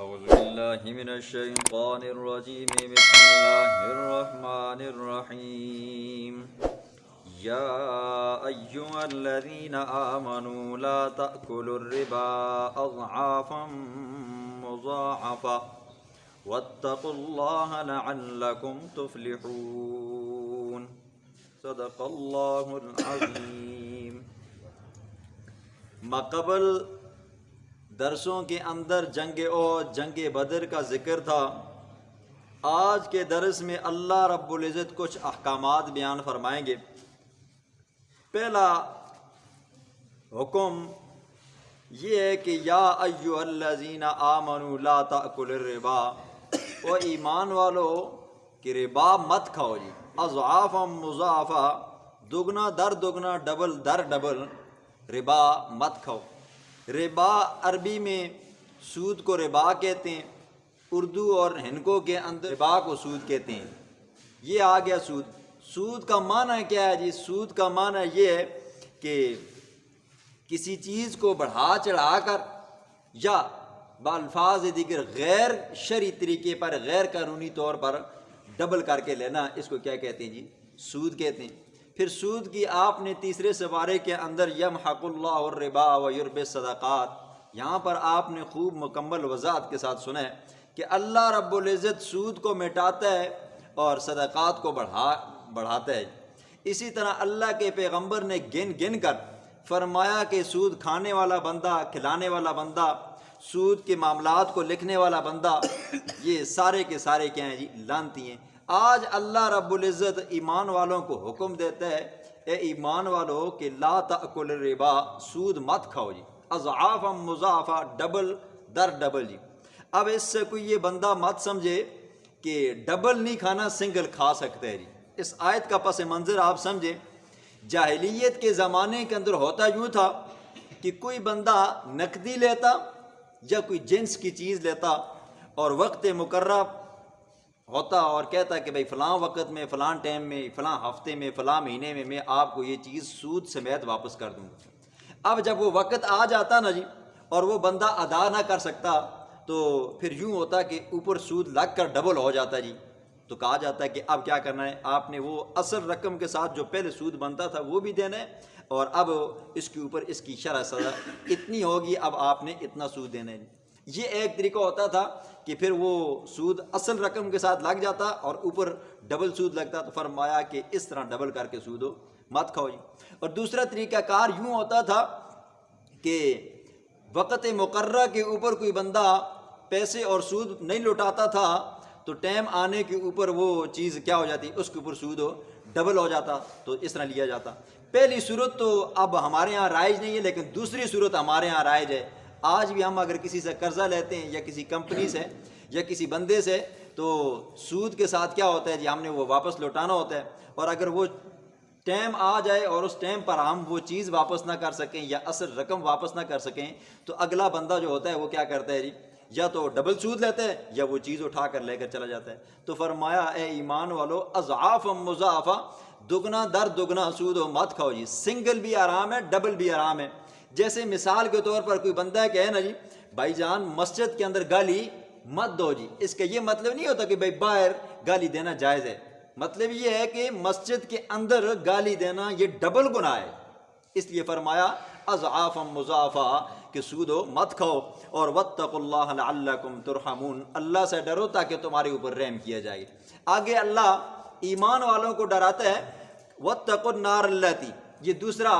أعوذ بالله من الشيطان الرجيم بسم الله الرحمن الرحيم يا أيها الذين آمنوا لا تأكلوا الربا أضعافا مضاعفة واتقوا الله لعلكم تفلحون صدق الله العظيم۔ ماقبل درسوں کے اندر جنگ احد، جنگ بدر کا ذکر تھا۔ آج کے درس میں اللہ رب العزت کچھ احکامات بیان فرمائیں گے۔ پہلا حکم یہ ہے کہ یا ایھا الذین آمنوا لا تأکلوا الربا، او ایمان والو کہ ربا مت کھاؤ جی، اضعافا مضاعفہ، دگنا در دگنا، ڈبل در ڈبل ربا مت کھاؤ۔ ربا عربی میں سود کو ربا کہتے ہیں، اردو اور ہندکو کے اندر ربا کو سود کہتے ہیں۔ یہ آ گیا سود۔ سود کا معنی کیا ہے جی؟ سود کا معنی یہ ہے کہ کسی چیز کو بڑھا چڑھا کر یا بالفاظ دیگر غیر شرعی طریقے پر، غیر قانونی طور پر ڈبل کر کے لینا، اس کو کیا کہتے ہیں جی؟ سود کہتے ہیں۔ پھر سود کی آپ نے تیسرے سپارے کے اندر یمحق اللہ الربا ویربی الصدقات، یہاں پر آپ نے خوب مکمل وضاحت کے ساتھ سنا ہے کہ اللہ رب العزت سود کو مٹاتا ہے اور صدقات کو بڑھاتا ہے۔ اسی طرح اللہ کے پیغمبر نے گن گن کر فرمایا کہ سود کھانے والا بندہ، کھلانے والا بندہ، سود کے معاملات کو لکھنے والا بندہ، یہ سارے کے سارے کیا ہیں جی؟ لعنتی ہیں۔ آج اللہ رب العزت ایمان والوں کو حکم دیتا ہے، اے ایمان والو کہ لا تأکل الربا، سود مت کھاؤ جی، اضعافا مضاعفہ، ڈبل در ڈبل جی۔ اب اس سے کوئی یہ بندہ مت سمجھے کہ ڈبل نہیں کھانا، سنگل کھا سکتا ہے جی۔ اس آیت کا پس منظر آپ سمجھیں۔ جاہلیت کے زمانے کے اندر ہوتا یوں تھا کہ کوئی بندہ نقدی لیتا یا کوئی جنس کی چیز لیتا اور وقت مقررہ ہوتا اور کہتا کہ بھئی فلاں وقت میں، فلاں ٹائم میں، فلاں ہفتے میں، فلاں مہینے میں آپ کو یہ چیز سود سمیت واپس کر دوں گا۔ اب جب وہ وقت آ جاتا نا جی اور وہ بندہ ادا نہ کر سکتا تو پھر یوں ہوتا کہ اوپر سود لگ کر ڈبل ہو جاتا جی۔ تو کہا جاتا ہے کہ اب کیا کرنا ہے، آپ نے وہ اصل رقم کے ساتھ جو پہلے سود بنتا تھا وہ بھی دینا ہے، اور اب اس کے اوپر اس کی شرح سزا اتنی ہوگی، اب آپ نے اتنا سود دینا ہے۔ یہ ایک طریقہ ہوتا تھا کہ پھر وہ سود اصل رقم کے ساتھ لگ جاتا اور اوپر ڈبل سود لگتا، تو فرمایا کہ اس طرح ڈبل کر کے سود مت کھاؤ جی۔ اور دوسرا طریقہ کار یوں ہوتا تھا کہ وقت مقررہ کے اوپر کوئی بندہ پیسے اور سود نہیں لوٹاتا تھا تو ٹائم آنے کے اوپر وہ چیز کیا ہو جاتی، اس کے اوپر سود ڈبل ہو جاتا، تو اس طرح لیا جاتا۔ پہلی صورت تو اب ہمارے ہاں رائج نہیں ہے، لیکن دوسری صورت ہمارے ہاں رائج ہے۔ آج بھی ہم اگر کسی سے قرضہ لیتے ہیں یا کسی کمپنی سے یا کسی بندے سے، تو سود کے ساتھ کیا ہوتا ہے جی؟ ہم نے وہ واپس لوٹانا ہوتا ہے، اور اگر وہ ٹائم آ جائے اور اس ٹائم پر ہم وہ چیز واپس نہ کر سکیں یا اصل رقم واپس نہ کر سکیں تو اگلا بندہ جو ہوتا ہے وہ کیا کرتا ہے جی؟ یا تو ڈبل سود لیتا ہے یا وہ چیز اٹھا کر لے کر چلا جاتا ہے۔ تو فرمایا اے ایمان والو اضعافا مضاعفہ، دگنا در دگنا سود مت کھاؤ جی۔ سنگل بھی آرام ہے، ڈبل بھی آرام ہے۔ جیسے مثال کے طور پر کوئی بندہ کہے نا جی بھائی جان مسجد کے اندر گالی مت دو جی، اس کا یہ مطلب نہیں ہوتا کہ بھائی باہر گالی دینا جائز ہے۔ مطلب یہ ہے کہ مسجد کے اندر گالی دینا یہ ڈبل گناہ ہے، اس لیے فرمایا اضعافا مضاعفہ کہ سود مت کھاؤ، اور واتقوا اللہ لعلکم ترحمون، اللہ سے ڈرو تاکہ تمہارے اوپر رحم کیا جائے۔ آگے اللہ ایمان والوں کو ڈراتا ہے، واتقوا النار اللاتی، یہ دوسرا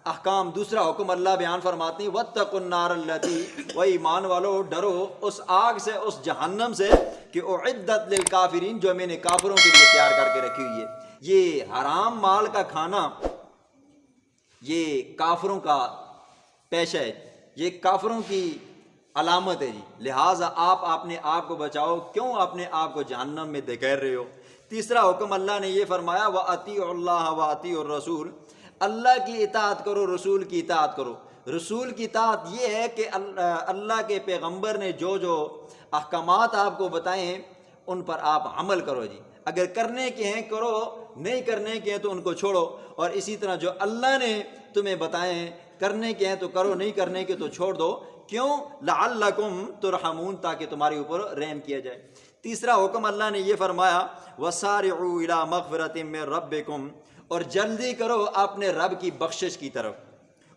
احکام، دوسرا حکم اللہ بیان فرماتے ہیں، واتقوا النار اللاتی، و ایمان والو ڈرو اس آگ سے، اس جہنم سے کہ اعدت للکافرین، جو میں نے کافروں کے لیے تیار کر کے رکھی ہوئی ہے۔ یہ حرام مال کا کھانا یہ کافروں کا پیشہ ہے، یہ کافروں کی علامت ہے جی، لہٰذا آپ اپنے آپ کو بچاؤ، کیوں اپنے آپ کو جہنم میں دھکیل رہے ہو۔ تیسرا حکم اللہ نے یہ فرمایا وَأَطِيعُوا اللَّهَ وَأَطِيعُوا الرَّسُولَ، اللہ کی اطاعت کرو، رسول کی اطاعت کرو۔ رسول کی اطاعت یہ ہے کہ اللہ کے پیغمبر نے جو جو احکامات آپ کو بتائے ہیں ان پر آپ عمل کرو جی، اگر کرنے کے ہیں کرو، نہیں کرنے کے ہیں تو ان کو چھوڑو، اور اسی طرح جو اللہ نے تمہیں بتائے ہیں کرنے کے ہیں تو کرو، نہیں کرنے کے تو چھوڑ دو۔ کیوں؟ لعلکم ترحمون، تاکہ تمہارے اوپر رحم کیا جائے۔ تیسرا حکم اللہ نے یہ فرمایا وسارعوا الی مغفرۃ من ربکم، اور جلدی کرو اپنے رب کی بخشش کی طرف،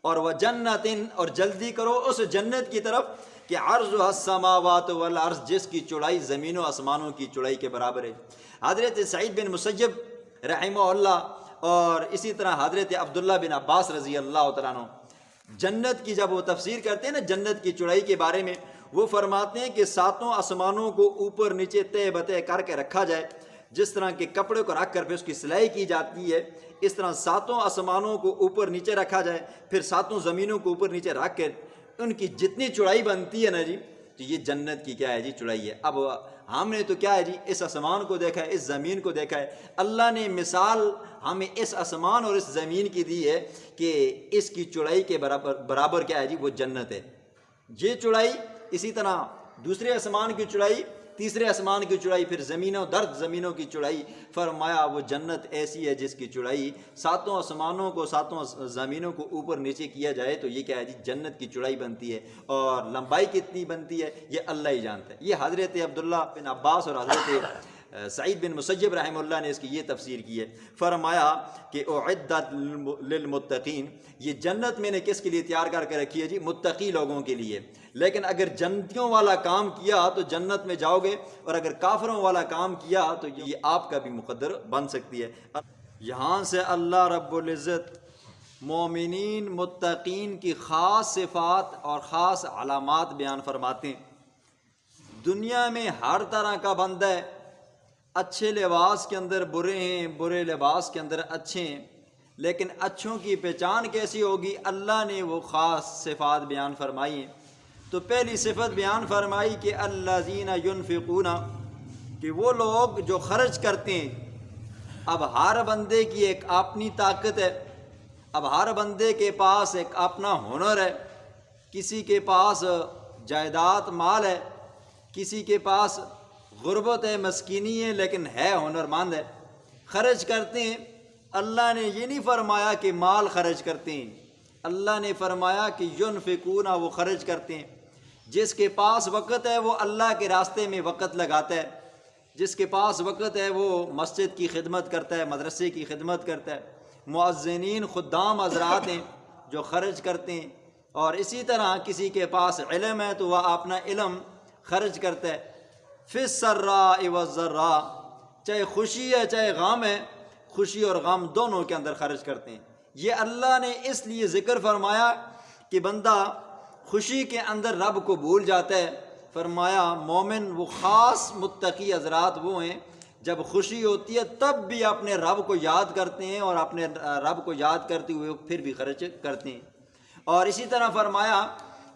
اور وجنت، اور جلدی کرو اس جنت کی طرف کہ عرضها السماوات والارض، جس کی چوڑائی زمین و آسمانوں کی چوڑائی کے برابر ہے۔ حضرت سعید بن مسیب رحمہ اللہ اور اسی طرح حضرت عبداللہ بن عباس رضی اللہ تعالیٰ عنہ جنت کی جب وہ تفسیر کرتے ہیں نا جنت کی چوڑائی کے بارے میں، وہ فرماتے ہیں کہ ساتوں آسمانوں کو اوپر نیچے تہ بتہ کر کے رکھا جائے، جس طرح کے کپڑے کو رکھ کر پھر اس کی سلائی کی جاتی ہے، اس طرح ساتوں آسمانوں کو اوپر نیچے رکھا جائے، پھر ساتوں زمینوں کو اوپر نیچے رکھ کر ان کی جتنی چوڑائی بنتی ہے نا جی، تو یہ جنت کی کیا ہے جی چوڑائی ہے۔ اب ہم نے تو کیا ہے جی اس آسمان کو دیکھا ہے، اس زمین کو دیکھا ہے، اللہ نے مثال ہمیں اس آسمان اور اس زمین کی دی ہے کہ اس کی چوڑائی کے برابر کیا ہے جی وہ جنت ہے۔ یہ چوڑائی، اسی طرح دوسرے آسمان کی چوڑائی، تیسرے آسمان کی چوڑائی، پھر زمینوں درد زمینوں کی چوڑائی، فرمایا وہ جنت ایسی ہے جس کی چوڑائی ساتوں آسمانوں کو ساتوں زمینوں کو اوپر نیچے کیا جائے تو یہ کیا ہے جی جنت کی چوڑائی بنتی ہے، اور لمبائی کتنی بنتی ہے یہ اللہ ہی جانتا ہے۔ یہ حضرت عبداللہ بن عباس اور حضرت سعید بن مسیب رحمہ اللہ نے اس کی یہ تفسیر کی ہے، فرمایا کہ اعدت للمتقین، یہ جنت میں نے کس کے لیے تیار کر کے رکھی ہے جی متقی لوگوں کے لیے، لیکن اگر جنتیوں والا کام کیا تو جنت میں جاؤ گے، اور اگر کافروں والا کام کیا تو یہ آپ کا بھی مقدر بن سکتی ہے۔ یہاں سے اللہ رب العزت مومنین متقین کی خاص صفات اور خاص علامات بیان فرماتے ہیں۔ دنیا میں ہر طرح کا بندہ ہے، اچھے لباس کے اندر برے ہیں، برے لباس کے اندر اچھے ہیں، لیکن اچھوں کی پہچان کیسی ہوگی؟ اللہ نے وہ خاص صفات بیان فرمائی ہیں۔ تو پہلی صفت بیان فرمائی کہ الذین ینفقون، کہ وہ لوگ جو خرچ کرتے ہیں۔ اب ہر بندے کی ایک اپنی طاقت ہے، اب ہر بندے کے پاس ایک اپنا ہنر ہے، کسی کے پاس جائیداد مال ہے، کسی کے پاس غربت ہے، مسکینی ہے، لیکن ہے ہنر مند ہے، خرچ کرتے ہیں۔ اللہ نے یہ نہیں فرمایا کہ مال خرچ کرتے ہیں، اللہ نے فرمایا کہ ینفقون، وہ خرچ کرتے ہیں۔ جس کے پاس وقت ہے وہ اللہ کے راستے میں وقت لگاتا ہے، جس کے پاس وقت ہے وہ مسجد کی خدمت کرتا ہے، مدرسے کی خدمت کرتا ہے، مؤذنین خدام حضرات ہیں جو خرچ کرتے ہیں، اور اسی طرح کسی کے پاس علم ہے تو وہ اپنا علم خرچ کرتا ہے۔ فی السراء والضراء، چاہے خوشی ہے چاہے غم ہے، خوشی اور غم دونوں کے اندر خرچ کرتے ہیں۔ یہ اللہ نے اس لیے ذکر فرمایا کہ بندہ خوشی کے اندر رب کو بھول جاتا ہے، فرمایا مومن وہ خاص متقی حضرات وہ ہیں جب خوشی ہوتی ہے تب بھی اپنے رب کو یاد کرتے ہیں، اور اپنے رب کو یاد کرتے ہوئے پھر بھی خرچ کرتے ہیں۔ اور اسی طرح فرمایا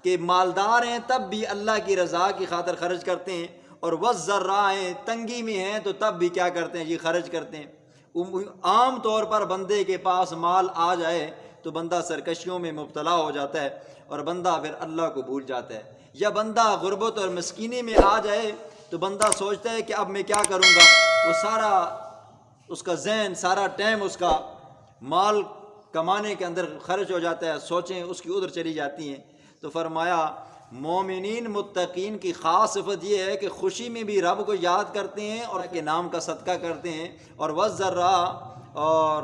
کہ مالدار ہیں تب بھی اللہ کی رضا کی خاطر خرچ کرتے ہیں، اور والضراء ہیں تنگی میں ہیں تو تب بھی کیا کرتے ہیں یہ خرچ کرتے ہیں۔ عام طور پر بندے کے پاس مال آ جائے تو بندہ سرکشیوں میں مبتلا ہو جاتا ہے، اور بندہ پھر اللہ کو بھول جاتا ہے، یا بندہ غربت اور مسکینی میں آ جائے تو بندہ سوچتا ہے کہ اب میں کیا کروں گا، وہ سارا اس کا ذہن سارا ٹائم اس کا مال کمانے کے اندر خرچ ہو جاتا ہے، سوچیں اس کی ادھر چلی جاتی ہیں۔ تو فرمایا مومنین متقین کی خاص صفت یہ ہے کہ خوشی میں بھی رب کو یاد کرتے ہیں اور کے نام کا صدقہ کرتے ہیں، اور والضراء، اور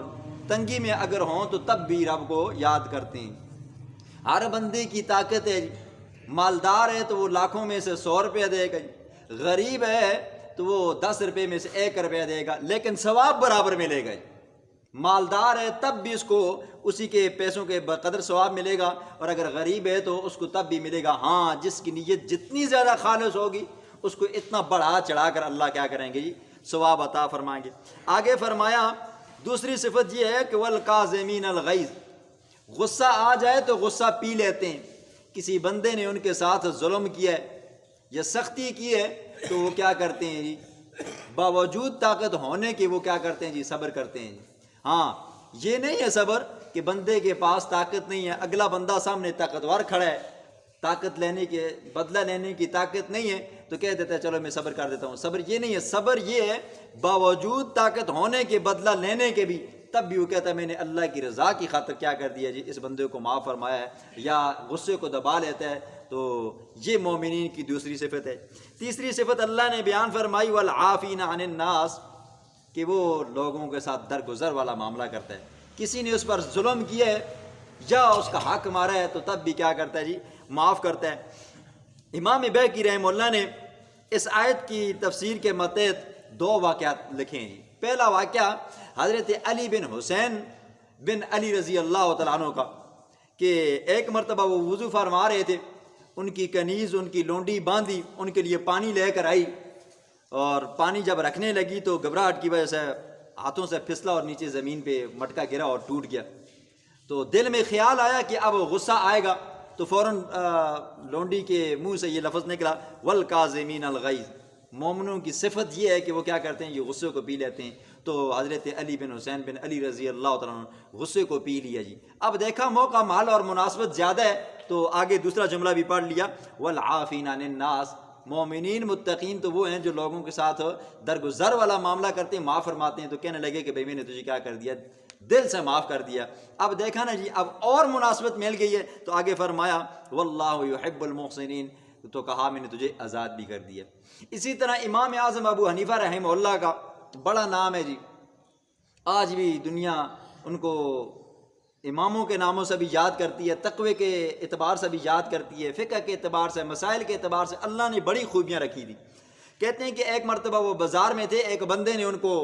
تنگی میں اگر ہوں تو تب بھی رب کو یاد کرتے ہیں۔ ہر بندے کی طاقت ہے، مالدار ہے تو وہ لاکھوں میں سے 100 روپیہ دے گا، غریب ہے تو وہ 10 روپے میں سے 1 روپیہ دے گا، لیکن ثواب برابر ملے گا۔ مالدار ہے تب بھی اس کو اسی کے پیسوں کے بقدر ثواب ملے گا، اور اگر غریب ہے تو اس کو تب بھی ملے گا۔ ہاں، جس کی نیت جتنی زیادہ خالص ہوگی اس کو اتنا بڑھا چڑھا کر اللہ کیا کریں گے جی ثواب عطا فرمائیں گے۔ آگے فرمایا دوسری صفت یہ ہے کہ والکاظمین الغیظ، غصہ آ جائے تو غصہ پی لیتے ہیں۔ کسی بندے نے ان کے ساتھ ظلم کیا ہے یا سختی کی ہے تو وہ کیا کرتے ہیں جی باوجود طاقت ہونے کے وہ کیا کرتے ہیں جی صبر کرتے ہیں۔ ہاں، یہ نہیں ہے صبر کہ بندے کے پاس طاقت نہیں ہے، اگلا بندہ سامنے طاقتور کھڑا ہے، طاقت لینے کے بدلہ لینے کی طاقت نہیں ہے تو کہہ دیتا ہے چلو میں صبر کر دیتا ہوں۔ صبر یہ نہیں ہے، صبر یہ ہے باوجود طاقت ہونے کے بدلہ لینے کے بھی تب بھی وہ کہتا ہے میں نے اللہ کی رضا کی خاطر کیا کر دیا جی اس بندے کو معاف فرمایا ہے، یا غصے کو دبا لیتا ہے تو یہ مومنین کی دوسری صفت ہے۔ تیسری صفت اللہ نے بیان فرمائی والعافین عن الناس، کہ وہ لوگوں کے ساتھ درگزر والا معاملہ کرتا ہے۔ کسی نے اس پر ظلم کیا ہے یا اس کا حق مارا ہے تو تب بھی کیا کرتا ہے جی؟ معاف کرتا ہے۔ امام بیہقی رحمہ اللہ نے اس آیت کی تفسیر کے متحد 2 واقعات لکھے ہیں جی۔ پہلا واقعہ حضرت علی بن حسین بن علی رضی اللہ تعالیٰ عنہ کا، کہ ایک مرتبہ وہ وضو فرما رہے تھے، ان کی کنیز ان کی لونڈی باندھی، ان کے لیے پانی لے کر آئی، اور پانی جب رکھنے لگی تو گھبراہٹ کی وجہ سے ہاتھوں سے پھسلا اور نیچے زمین پہ مٹکا گرا اور ٹوٹ گیا۔ تو دل میں خیال آیا کہ اب غصہ آئے گا، تو فوراً لونڈی کے منہ سے یہ لفظ نکلا والکاظمین الغیظ۔ مومنوں کی صفت یہ ہے کہ وہ کیا کرتے ہیں؟ یہ غصے کو پی لیتے ہیں۔ تو حضرت علی بن حسین بن علی رضی اللہ تعالیٰ عنہ غصے کو پی لیا جی۔ اب دیکھا موقع مال اور مناسبت زیادہ ہے تو آگے دوسرا جملہ بھی پڑھ لیا والعافین عن الناس۔ مومنین متقین تو وہ ہیں جو لوگوں کے ساتھ درگزر والا معاملہ کرتے ہیں، معاف فرماتے ہیں۔ تو کہنے لگے کہ بھئی میں نے تجھے کیا کر دیا؟ دل سے معاف کر دیا۔ اب دیکھا نا جی، اب اور مناسبت مل گئی ہے تو آگے فرمایا واللہ یحب المحسنین، تو کہا میں نے تجھے آزاد بھی کر دیا۔ اسی طرح امام اعظم ابو حنیفہ رحمہ اللہ کا بڑا نام ہے جی، آج بھی دنیا ان کو اماموں کے ناموں سے بھی یاد کرتی ہے، تقوی کے اعتبار سے بھی یاد کرتی ہے، فقہ کے اعتبار سے، مسائل کے اعتبار سے اللہ نے بڑی خوبیاں رکھی تھی۔ کہتے ہیں کہ ایک مرتبہ وہ بازار میں تھے، ایک بندے نے ان کو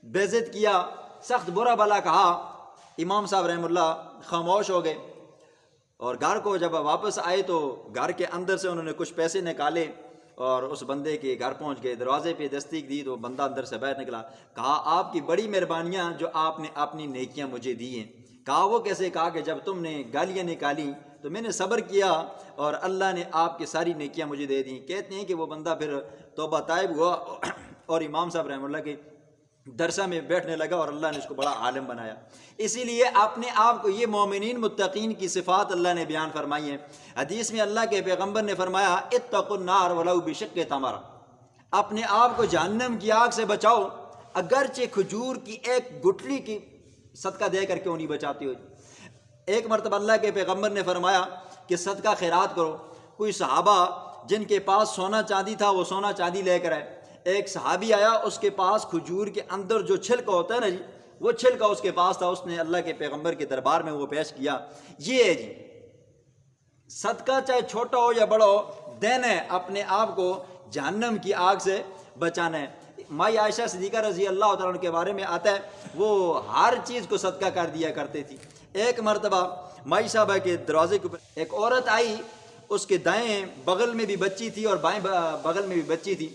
بے عزت کیا، سخت برا بھلا کہا۔ امام صاحب رحمہ اللہ خاموش ہو گئے، اور گھر کو جب واپس آئے تو گھر کے اندر سے انہوں نے کچھ پیسے نکالے اور اس بندے کے گھر پہنچ گئے، دروازے پہ دستک دی تو بندہ اندر سے باہر نکلا۔ کہا آپ کی بڑی مہربانیاں جو آپ نے اپنی نیکیاں مجھے دی ہیں۔ کہا وہ کیسے؟ کہا کہ جب تم نے گالیاں نکالی تو میں نے صبر کیا اور اللہ نے آپ کی ساری نیکیاں مجھے دے دیں۔ کہتے ہیں کہ وہ بندہ پھر توبہ طائب ہوا اور امام صاحب رحمہ اللہ کے درسہ میں بیٹھنے لگا اور اللہ نے اس کو بڑا عالم بنایا۔ اسی لیے اپنے آپ کو یہ مومنین متقین کی صفات اللہ نے بیان فرمائی ہیں۔ حدیث میں اللہ کے پیغمبر نے فرمایا اتقوا النار ولو بشق تمرہ، اپنے آپ کو جہنم کی آگ سے بچاؤ اگرچہ کھجور کی ایک گٹھلی کی صدقہ دے کر کیوں نہیں بچاتے ہو۔ ایک مرتبہ اللہ کے پیغمبر نے فرمایا کہ صدقہ خیرات کرو۔ کوئی صحابہ جن کے پاس سونا چاندی تھا وہ سونا چاندی لے کر آئے۔ ایک صحابی آیا، اس کے پاس کھجور کے اندر جو چھلکا ہوتا ہے نا جی، وہ چھلکا اس کے پاس تھا، اس نے اللہ کے پیغمبر کے دربار میں وہ پیش کیا۔ یہ ہے جی صدقہ، چاہے چھوٹا ہو یا بڑا ہو، دینا ہے، اپنے آپ کو جہنم کی آگ سے بچانا ہے۔ مائی عائشہ صدیقہ رضی اللہ تعالیٰ عنہ کے بارے میں آتا ہے وہ ہر چیز کو صدقہ کر دیا کرتے تھی۔ ایک مرتبہ مائی صاحبہ کے دروازے کے اوپر ایک عورت آئی، اس کے دائیں بغل میں بھی بچی تھی اور بائیں بغل میں بھی بچی تھی۔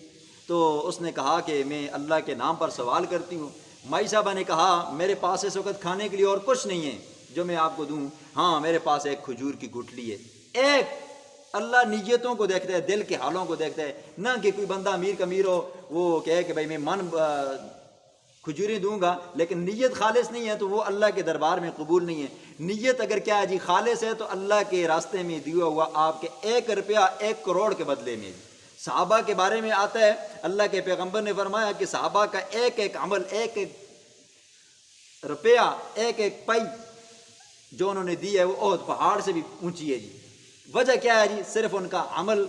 تو اس نے کہا کہ میں اللہ کے نام پر سوال کرتی ہوں۔ مائی صاحبہ نے کہا میرے پاس اس وقت کھانے کے لیے اور کچھ نہیں ہے جو میں آپ کو دوں۔ ہاں میرے پاس ایک کھجور کی گٹھلی ہے۔ ایک اللہ نیتوں کو دیکھتا ہے، دل کے حالوں کو دیکھتا ہے، نہ کہ کوئی بندہ امیر کمیر ہو وہ کہے کہ بھائی میں کھجوریں دوں گا لیکن نیت خالص نہیں ہے تو وہ اللہ کے دربار میں قبول نہیں ہے۔ نیت اگر کیا ہے جی خالص ہے تو اللہ کے راستے میں دیا ہوا آپ کے 1 روپیہ 1 کروڑ کے بدلے میں۔ صحابہ کے بارے میں آتا ہے اللہ کے پیغمبر نے فرمایا کہ صحابہ کا ایک ایک عمل، ایک ایک روپیہ، ایک ایک پائی جو انہوں نے دی ہے وہ احد پہاڑ سے بھی اونچی ہے جی۔ وجہ کیا ہے جی؟ صرف ان کا عمل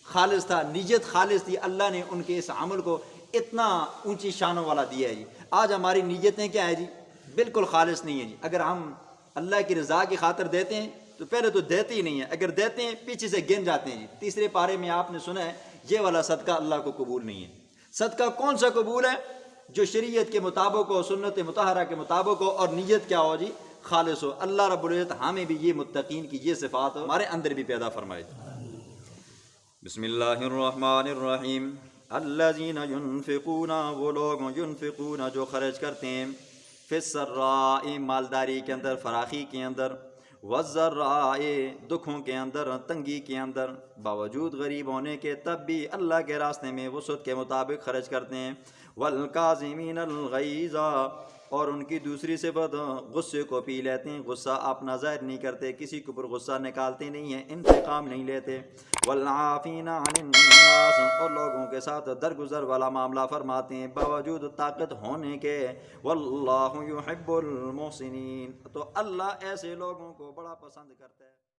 خالص تھا، نیت خالص تھی، اللہ نے ان کے اس عمل کو اتنا اونچی شانوں والا دیا ہے جی۔ آج ہماری نیتیں کیا ہے جی؟ بالکل خالص نہیں ہے جی۔ اگر ہم اللہ کی رضا کی خاطر دیتے ہیں تو پہلے تو دیتے ہی نہیں ہیں، اگر دیتے ہیں پیچھے سے گن جاتے ہیں جی۔ تیسرے پارے میں آپ نے سنا ہے یہ والا صدقہ اللہ کو قبول نہیں ہے۔ صدقہ کون سا قبول ہے؟ جو شریعت کے مطابق ہو، سنت مطہرہ کے مطابق ہو اور نیت کیا ہو جی؟ خالص ہو۔ اللہ رب العزت ہمیں بھی یہ متقین کی یہ صفات ہمارے اندر بھی پیدا فرمائے۔ بسم اللہ الرحمن الرحیم۔ الذین ینفقون، وہ لوگ ینفقون جو خرچ کرتے ہیں، فی السراء مالداری کے اندر، فراخی کے اندر، والضراء دکھوں کے اندر، تنگی کے اندر، باوجود غریب ہونے کے تب بھی اللہ کے راستے میں وسعت کے مطابق خرچ کرتے ہیں، والکاظمین الغیظ، اور ان کی دوسری صفت غصے کو پی لیتے ہیں، غصہ اپنا ظاہر نہیں کرتے، کسی کے اوپر غصہ نکالتے نہیں ہیں، انتقام نہیں لیتے، والعافین عن الناس، اور لوگوں کے ساتھ درگزر والا معاملہ فرماتے ہیں باوجود طاقت ہونے کے، واللہ یحب المحسنین، تو اللہ ایسے لوگوں کو بڑا پسند کرتا ہے۔